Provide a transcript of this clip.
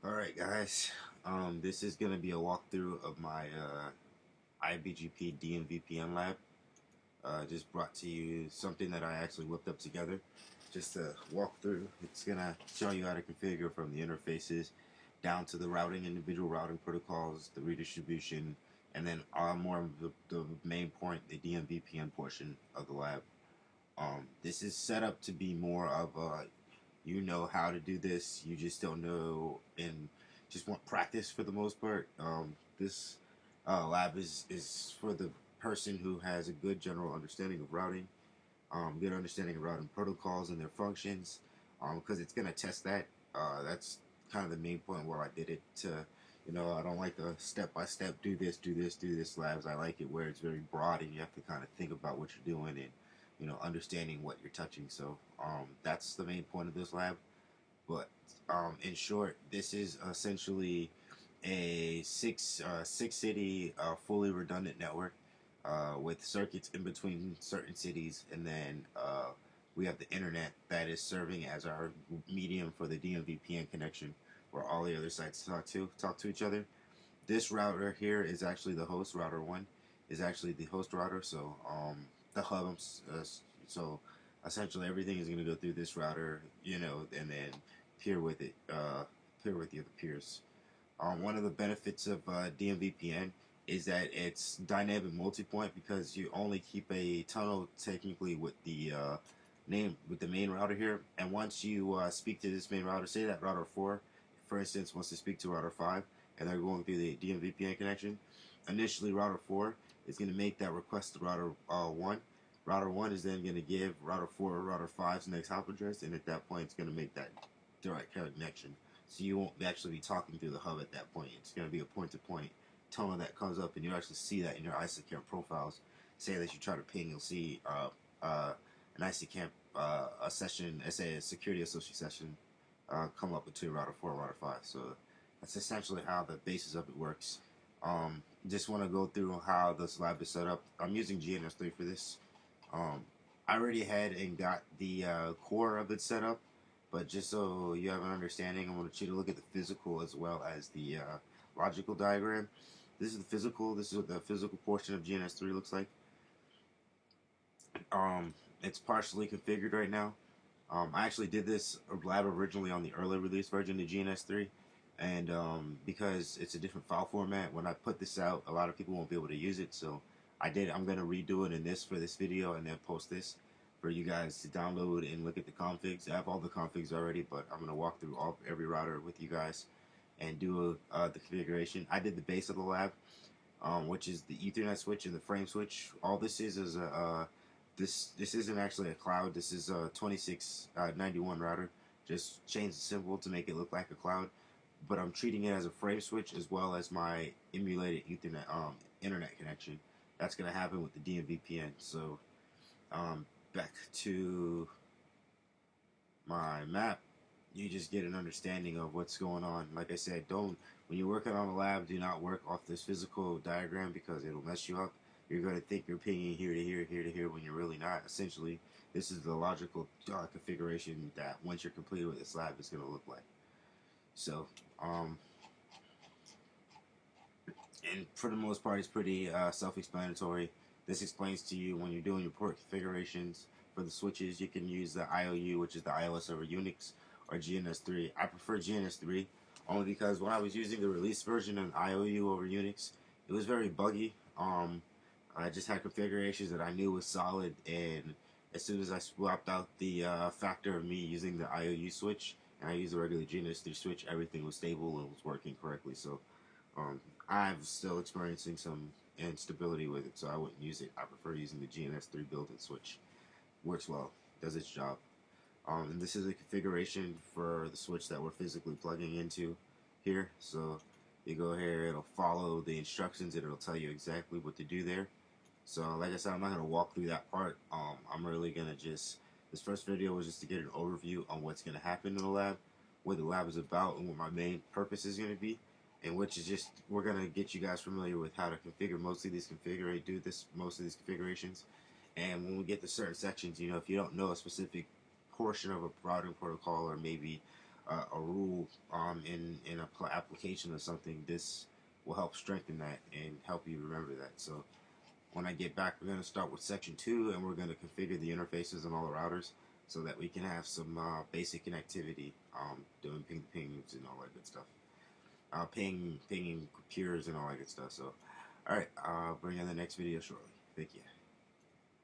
Alright guys, this is going to be a walkthrough of my iBGP DMVPN lab. Just brought to you something that I actually whipped up together just to walk through. It's going to show you how to configure from the interfaces down to the routing, individual routing protocols, the redistribution, and then more of the main point, the DMVPN portion of the lab. This is set up to be more of a, you know how to do this, you just don't know and just want practice for the most part. This lab is for the person who has a good general understanding of routing, good understanding of routing protocols and their functions, because it's going to test that. That's kind of the main point where I did it to, I don't like the step-by-step do this, do this, do this labs. I like it where it's very broad and you have to kind of think about what you're doing and, understanding what you're touching. So that's the main point of this lab. But in short, this is essentially a six city fully redundant network with circuits in between certain cities, and then we have the internet that is serving as our medium for the DMVPN connection, where all the other sites talk to each other. This router here is actually the host. Router 1 is actually the host router. So the hub. So essentially everything is going to go through this router, and then peer with it, peer with the other peers. One of the benefits of DMVPN is that it's dynamic multi-point because you only keep a tunnel technically with the main router here, and once you speak to this main router, say that router 4, for instance, wants to speak to router 5, and they're going through the DMVPN connection. Initially, router 4 is going to make that request to router 1. Router 1 is then going to give router 4 or router 5's next hop address, and at that point, it's going to make that direct connection. So you won't actually be talking through the hub at that point. It's going to be a point-to-point tunnel that comes up, and you actually see that in your ISACamp profiles. Say that you try to ping, you'll see an ICCamp a session, say a security associate session, come up between router 4 and router 5. So that's essentially how the basis of it works. Just want to go through how this lab is set up. I'm using GNS3 for this. I already had and got the core of it set up, but just so you have an understanding, I want you to look at the physical as well as the logical diagram. This is the physical. This is what the physical portion of GNS3 looks like. It's partially configured right now. I actually did this lab originally on the early release version of GNS3, and because it's a different file format, when I put this out, a lot of people won't be able to use it. So I'm going to redo it in this for this video, and then post this for you guys to download and look at the configs. I have all the configs already, but I'm going to walk through every router with you guys and do the configuration. I did the base of the lab, which is the Ethernet switch and the frame switch. All this is a this isn't actually a cloud. This is a 2691 router. Just change the symbol to make it look like a cloud. But I'm treating it as a frame switch as well as my emulated Ethernet internet connection. That's gonna happen with the DMVPN. So back to my map, you just get an understanding of what's going on. Like I said, when you're working on a lab, do not work off this physical diagram because it'll mess you up. You're going to think you're pinging here to here, here to here, when you're really not. Essentially, this is the logical configuration that once you're completed with this lab, is going to look like. So, and for the most part, it's pretty self-explanatory. This explains to you when you're doing your port configurations for the switches, you can use the IOU, which is the iOS over Unix, or GNS3. I prefer GNS3 only because when I was using the release version of IOU over Unix, it was very buggy. I just had configurations that I knew was solid, and as soon as I swapped out the factor of me using the IOU switch and I used the regular GNS3 switch, everything was stable and was working correctly. So I'm still experiencing some instability with it, so I wouldn't use it. I prefer using the GNS3 built-in switch. Works well, does its job. And this is a configuration for the switch that we're physically plugging into here. So you go here, it'll follow the instructions, and it'll tell you exactly what to do there. So like I said, I'm not going to walk through that part. I'm really going to this first video was just to get an overview on what's going to happen in the lab, what the lab is about, and what my main purpose is going to be. And which is just, we're going to get you guys familiar with how to configure most of these configurations. And when we get to certain sections, if you don't know a specific portion of a routing protocol or maybe a rule in a application or something, this will help strengthen that and help you remember that. So when I get back, we're going to start with section 2, and we're going to configure the interfaces and all the routers so that we can have some basic connectivity, doing pings and all that good stuff. Pinging peers and all that good stuff. So, alright, I'll bring you in the next video shortly. Thank you.